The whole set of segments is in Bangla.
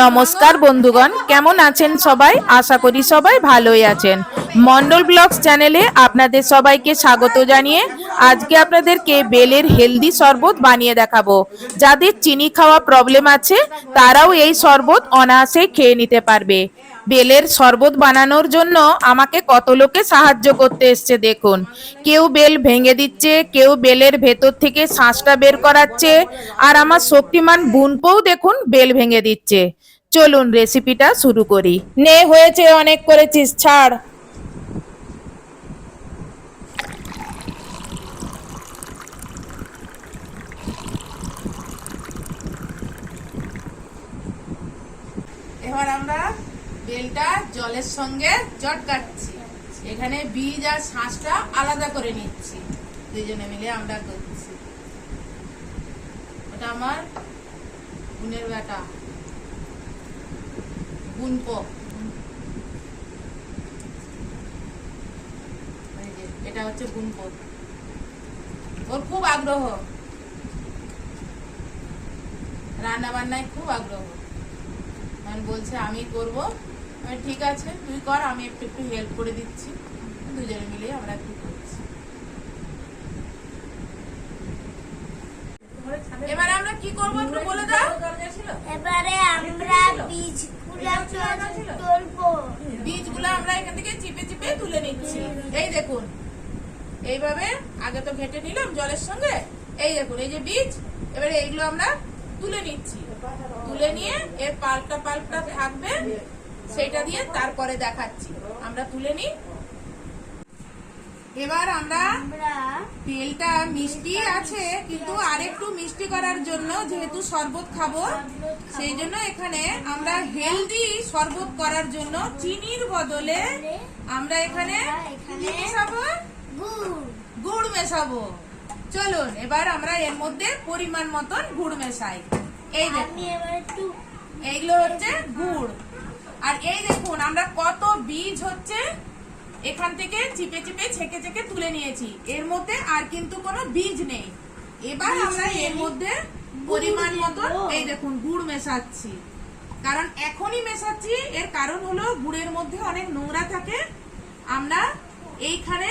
নমস্কার বন্ধুগণ, কেমন আছেন সবাই? আশা করি সবাই ভালোই আছেন। মন্ডল ব্লগস চ্যানেলে আপনাদের সবাইকে স্বাগত জানিয়ে আজকে আপনাদেরকে বেলের হেলদি শরবত বানিয়ে দেখাবো। যাদের চিনি খাওয়া প্রবলেম আছে তারাও এই শরবত অনায়াসে খেয়ে নিতে পারবে। বেলের শরবত বানানোর জন্য আমাকে কত লোকে সাহায্য করতে এসছে দেখুন। কেউ বেল ভেঙে দিচ্ছে, কেউ বেলের ভেতর থেকে শাঁসটা বের করাচ্ছে, আর আমার শক্তিমান বোনপোও দেখুন বেল ভেঙে দিচ্ছে। চলুন রেসিপিটা শুরু করি। নে, হয়েছে, অনেক করেছিস, ছাড়। এবার আমরা বেলটা জলের সঙ্গে চটকাচ্ছি। এখানে বীজ আর শাঁসটা আলাদা করে নিচ্ছি, দুজনে মিলে আমরা করছি। এটা আমার বোনের বেটা, বুনপো। এটা হচ্ছে বুনপো, ওর খুব আগ্রহ, রান্না বান্নায় খুব আগ্রহ। মানে বলছে আমি করবো। আমি ঠিক আছে তুই কর, আমি একটু একটু হেল্প করে দিচ্ছি। দুজনে মিলে আমরা একটু করছি। এবারে আমরা কি করবো একটু বলে দাও। এবারে আমরা বীজগুলো আমরা এখান থেকে চিপে চিপে তুলে নিচ্ছি। এই দেখুন, এইভাবে আগে তো ঘেটে নিলাম জলের সঙ্গে। এই দেখুন, এই যে বীজ, এবারে এইগুলো আমরা তুলে নিচ্ছি। তুলে নিয়ে এর পাল্পটা থাকবে, সেটা দিয়ে তারপরে দেখাচ্ছি। আমরা তুলে নিই। এবার আমরা তেলটা মিষ্টি আছে, কিন্তু আরেকটু মিষ্টি করার জন্য, যেহেতু শরবত খাবো সেই জন্য এখানে আমরা হেলদি শরবত করার জন্য চিনির বদলে আমরা এখানে কি মেশাবো? গুড় মেশাবো। চলুন এবার আমরা এর মধ্যে পরিমাণ মতন গুড় মেশাই। এই দেখুন, এইগুলো হচ্ছে গুড়। আর এই দেখুন আমরা কত বীজ হচ্ছে এখান থেকে চিপে চিপে ছেঁকে ছেঁকে তুলে নিয়েছি। এর মধ্যে আর কিন্তু কোনো বীজ নেই। এবার আমরা এর মধ্যে পরিমাণ মতন এই দেখুন গুড় মেশাচ্ছি। কারণ এখনই মেশাচ্ছি, এর কারণ হলো গুড়ের মধ্যে অনেক নোংরা থাকে। আমরা এইখানে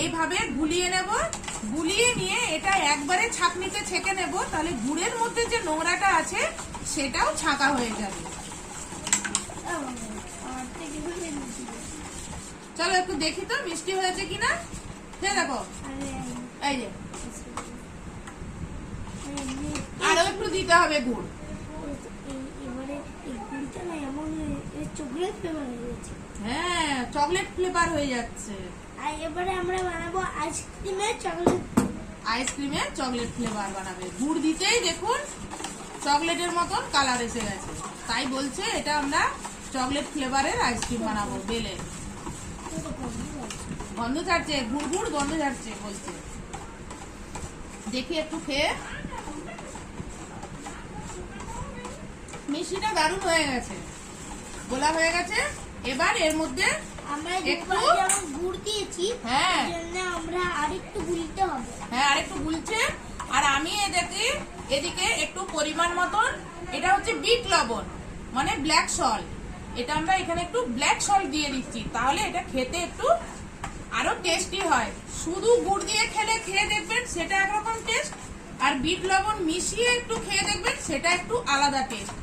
এইভাবে গুলিয়ে নেব। গুলিয়ে নিয়ে এটা একবারে ছাঁকনিতে ছেঁকে নেব, তাহলে গুড়ের মধ্যে যে নোংরাটা আছে সেটাও ছাঁকা হয়ে যাবে। চলো একটু দেখি তো মিষ্টি হয়েছে কিনা। দেখো, এই যে আরো একটু দিতে হবে গুড়। হ্যাঁ, চকলেট ফ্লেভার হয়ে যাচ্ছে। আর এবারে আমরা বানাবো আইসক্রিমে চকলেট ফ্লেভার বানাবে। গুড় দিতেই দেখুন চকলেটের মতন কালার এসে গেছে। তাই বলছে এটা আমরা চকলেট ফ্লেভারের আইসক্রিম বানাবো। বেলের গন্ধ ছাড়ছে, গুড় গুড় গন্ধ ছাড়ছে বলছে। দেখি একটু খেয়ে। মিষ্টিটা দারুণ হয়ে গেছে, গোলা হয়ে গেছে। এবার এর মধ্যে আমরা গুড় দিয়েছি, হ্যাঁ আমরা আরেকটু গুলতে হবে। হ্যাঁ, আরেকটু গুলছে। আর আমি এদিকে একটু পরিমাণ মতন, এটা হচ্ছে বিট লবণ মানে ব্ল্যাক সল্ট, এটা আমরা এখানে একটু ব্ল্যাক সল্ট দিয়ে দিচ্ছি। তাহলে এটা খেতে একটু আরো টেস্টি হয়। শুধু গুড় দিয়ে খেয়ে দেখবেন সেটা একরকম টেস্ট, আর বিট লবণ মিশিয়ে একটু খেয়ে দেখবেন সেটা একটু আলাদা টেস্ট।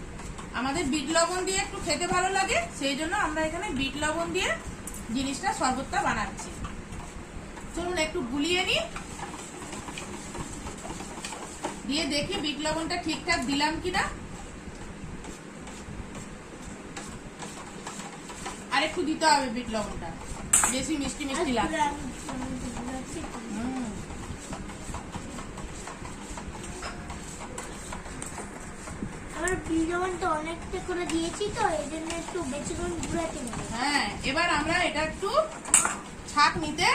আমাদের বিট লবণ দিয়ে একটু খেতে ভালো লাগে, সেই জন্য আমরা এখানে বিট লবণ দিয়ে জিনিসটা শরবতটা বানাচ্ছি। চলুন একটু গুলিয়ে নিই, দিয়ে দেখি বিট লবণটা ঠিকঠাক দিলাম কিনা। আর একটু দিতে হবে বিট লবণটা, বেশি মিষ্টি মিষ্টি লাগে। আমরা বিট লবণটা অনেকটা করে দিয়েছি, তো এই জন্য একটু বেশি করে ঘুরাতে হবে। হ্যাঁ, এবার আমরা এটা একটু ছাঁকনিতে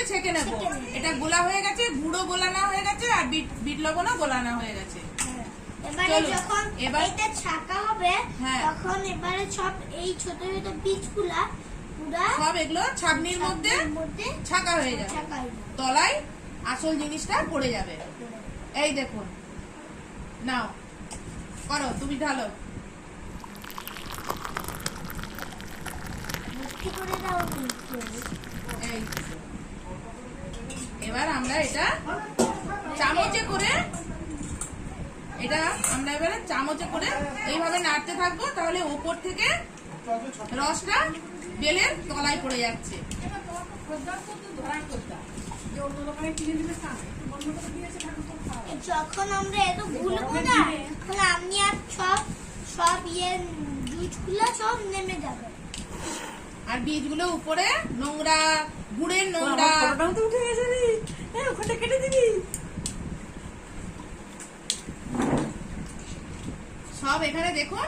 ছেঁকে নেব। এটা গোলা হয়ে গেছে, গুঁড়ো গোলানো হয়ে গেছে, আর বিট লবণও গোলানো হয়ে গেছে। এবারে যখন এটা ছাকা হবে, তখন এবারে সব এই ছোট ছোট বীজগুলা সব এগুলো ছাঁকনির মধ্যে ছাকা হয়ে যাবে। তলায় আসল জিনিসটা পড়ে যাবে। এই দেখুন, নাও করো, তুমি ঢালো। ভর্তি করে দাও এই এবার আমরা এটা চামচে করে এইভাবে নাড়তে থাকবো, তাহলে ওপর থেকে রসটা বেলের তলায় পড়ে যাচ্ছে। যখন আমরা এত গুলবো না, তখন আমি আর সব বীজগুলো সব নেমে যাবে। আর বীজগুলো উপরে নোংরা, গুড়ের নোংরা উঠে গেছে রে, ওখানটা কেটে দিবি। সব এখানে দেখুন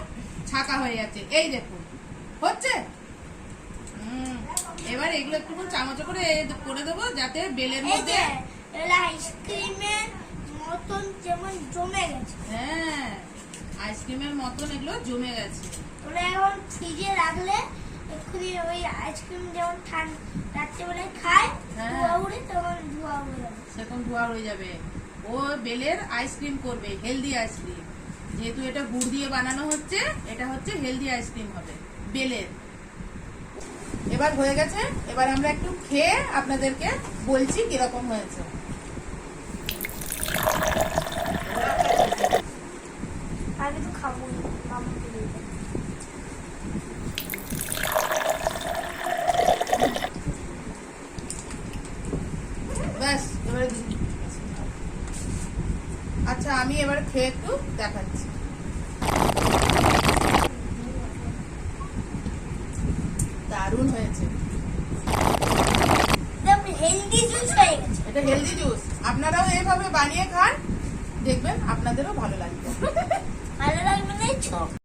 ছাকা হয়ে যাচ্ছে। এই দেখুন হচ্ছে। এবার এগুলো একটু চামচে করে করে দেবো, যাতে বেলের এই মধ্যে যে এগুলো আইসক্রিমের মতন যেমন জমে গেছে। হ্যাঁ, আইসক্রিমের মতন এগুলো জমে গেছে। ওরা এখন ফ্রিজে রাখলে এক্ষুনি ওই আইসক্রিম যেমন রাত্রেবেলায় খায়, হ্যাঁ। ধোয়া উড়ে, তখন ধোয়া উড়ে যাবে। সেরকম ধোয়া হয়ে যাবে। ও বেলের আইসক্রিম করবে, হেলদি আইসক্রিম। যেহেতু এটা গুড় দিয়ে বানানো হচ্ছে, এটা হচ্ছে হেলদি আইসক্রিম হবে বেলের। এবার হয়ে গেছে, এবার আমরা একটু খেয়ে আপনাদেরকে বলছি কিরকম হয়েছে। আমি তো খাবো না, মামাকে দিয়ে দেবো। ব্যাস এবারে আচ্ছা, আমি এবার খেয়ে একটু দেখাচ্ছি। দারুণ হয়েছে। হেলদি জুস হয়ে গেছে। এটা হেলদি জুস। আপনারাও এইভাবে বানিয়ে খান, দেখবেন আপনাদেরও ভালো লাগবে। ভালো লাগবে না?